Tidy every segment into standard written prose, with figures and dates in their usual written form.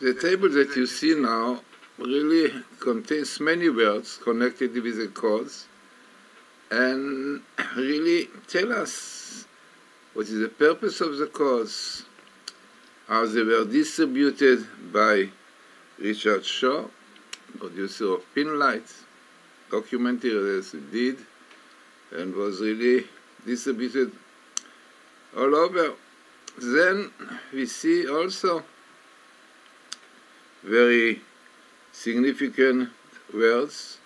the table that you see now really contains many words connected with the codes and really tell us what is the purpose of the codes, how they were distributed by Richard Shaw, producer of Pinlight, documentary that he did, and was really distributed all over. Then we see also very significant words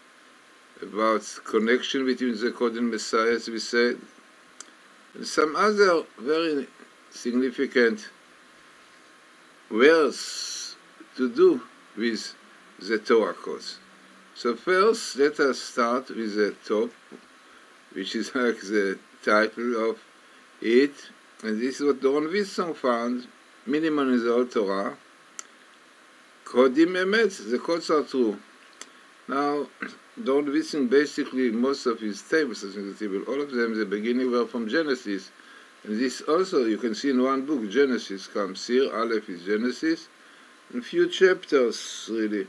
about connection between the code and Messiah, as we said, and some other very significant words to do with the Torah codes. So first, let us start with the top, which is like the title of it, and this is what Doron Witzong found, minimum in the whole Torah. Kodim Emet, the codes are true. Now, Doron Witzong basically, most of his tables, I think the table, all of them, the beginning were from Genesis. And this also, you can see in one book, Genesis comes here, Aleph is Genesis, and few chapters, really.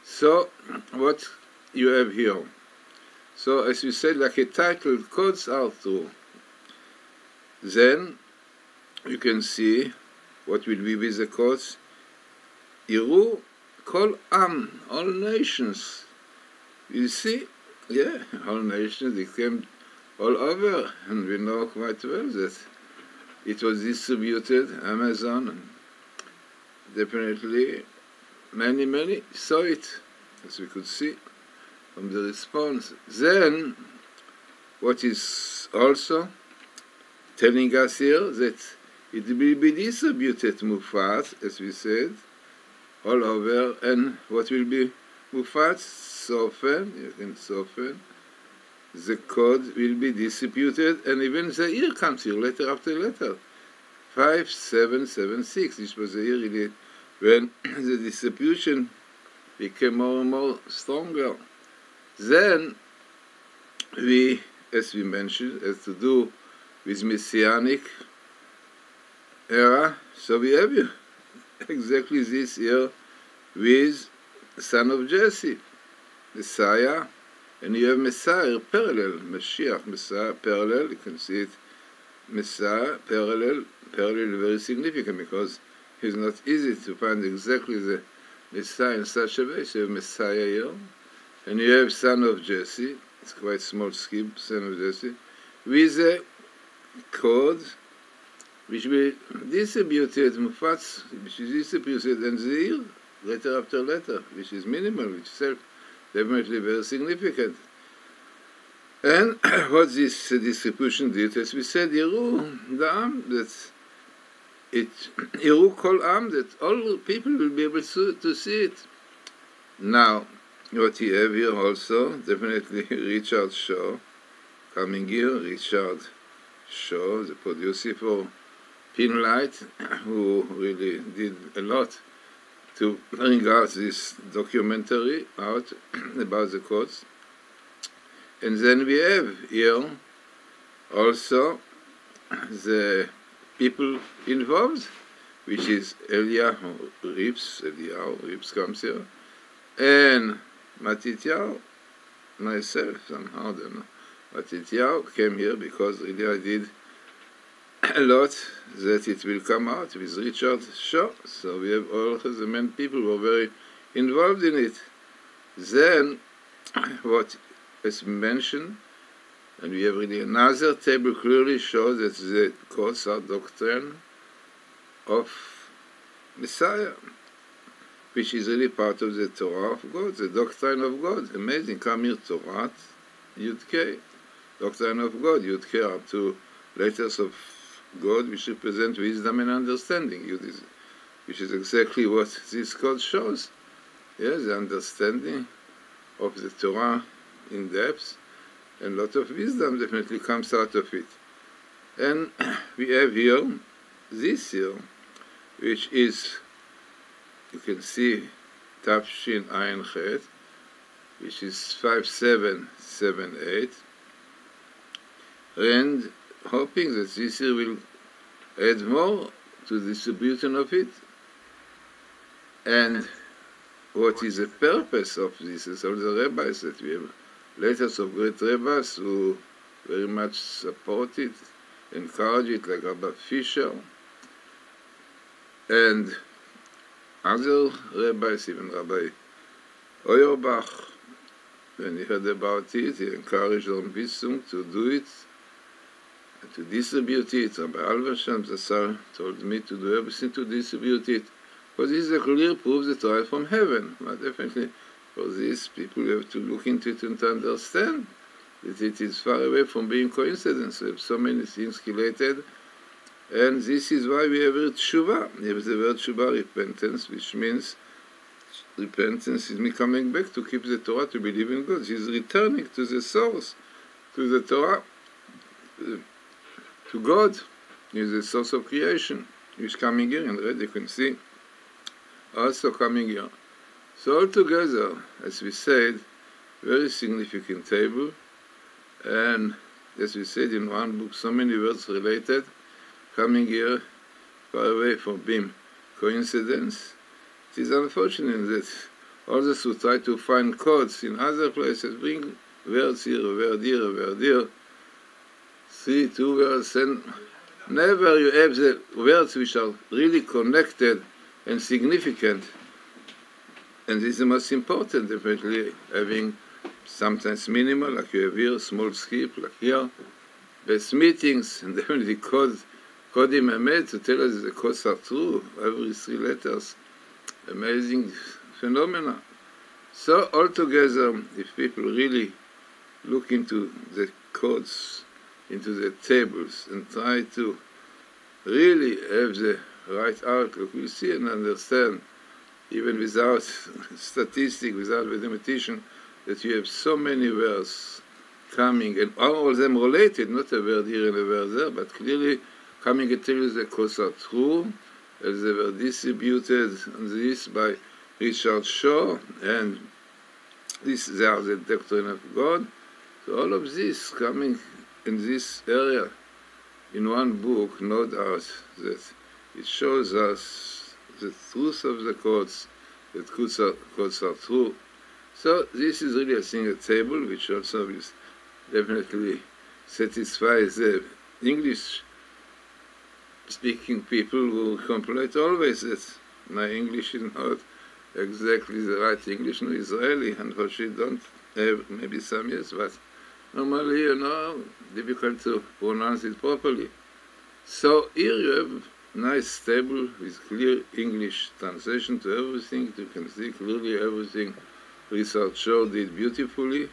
So, what you have here. So, as we said, like a title, codes are true. Then, you can see what will be with the codes. Yiru Kol Am, all nations. You see, yeah, all nations, they came all over, and we know quite well that it was distributed, Amazon, and definitely many saw it, as we could see from the response. Then, what is also telling us here that it will be distributed Mufat, as we said, all over, and what will be Mufat? Soften, you can soften. The code will be distributed, and even the year comes here, letter after letter. 5776, this was the year really when the distribution became more and more stronger. Then we, as we mentioned, has to do with Messianic era. So we have exactly this year with son of Jesse, Messiah, and you have Messiah parallel, Mashiach, Messiah parallel, you can see it, Messiah parallel very significant because it's not easy to find exactly the Messiah in such a way. So you have Messiah here, and you have son of Jesse, it's quite small skip, son of Jesse, with a code which will be distributed, Mufat, which is distributed, and Zir, letter after letter, which is minimal, which is definitely very significant. And what this distribution did, as we said, Yiru, the Am, that it, Yiru Kol Am, that all people will be able to see it. Now, what you have here also, definitely Richard Shaw, coming here, Richard Shaw, the producer for Pinlight, who really did a lot to bring out this documentary out about the codes. And then we have here also the people involved, which is Eliyahu Rips comes here, and Matityahu, myself somehow, I don't know. Matityahu came here because really I did a lot that it will come out with Richard Shaw. So we have all the main people who were very involved in it. Then, what is mentioned, and we have really another table clearly shows that the codes are doctrine of Messiah, which is really part of the Torah of God, the doctrine of God. Amazing. Come here, Torah, Yud-K, doctrine of God, Yud-K, up to letters of God, which represent wisdom and understanding, which is exactly what this code shows. Yes, the understanding of the Torah in depth, and a lot of wisdom definitely comes out of it. And we have here, this here, which is, you can see, Tafshin Ayin Chet, which is 5778, and hoping that this year will add more to the distribution of it. And what is the purpose of this is all the rabbis that we have letters of great rabbis who very much support it, encourage it, like Rabbi Fisher and other rabbis, even Rabbi Auerbach. When he heard about it, he encouraged Ron Bissung to do it, and to distribute it. Rabbi Alversham Zassar told me to do everything to distribute it, because this is a clear proof that Torah is from heaven. But definitely, for this, people have to look into it and to understand that it is far away from being coincidence. We have so many things related, and this is why we have tshuva. We have the word tshuva, repentance, which means repentance is me coming back to keep the Torah, to believe in God. He's returning to the source, to the Torah, to God. He's the source of creation. He's coming here, and red you can see, also coming here. So altogether, as we said, very significant table, and as we said in one book, so many words related, coming here, far away from being coincidence. It is unfortunate that others who try to find codes in other places bring words here, a word here, a word here, 3, 2 words, and never you have the words which are really connected and significant. And this is the most important, definitely, having sometimes minimal, like you have here, small skip, like here, best meetings, and definitely Kodim Emet to tell us that the codes are true, every 3 letters. Amazing phenomena. So altogether, if people really look into the codes, into the tables, and try to really have the right outlook, we see and understand, even without statistic, without mathematician, that you have so many words coming, and all of them related, not a word here and a word there, but clearly coming and tell you the codes are true, as they were distributed on this by Richard Shaw, and they are the doctrine of God. So all of this coming in this area in one book, no doubt that it shows us the truth of the codes, that codes are true. So this is really, I think, a table which also is definitely satisfies the English speaking people who complain always that my English is not exactly the right English, no Israeli, unfortunately don't have maybe some years, but normally, difficult to pronounce it properly. So here you have nice table with clear English translation to everything. You can see clearly everything Richard Shaw did beautifully,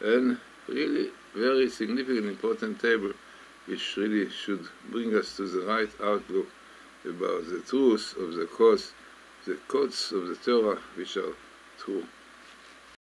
and really very significant, important table, which really should bring us to the right outlook about the truth of the codes of the Torah, which are true.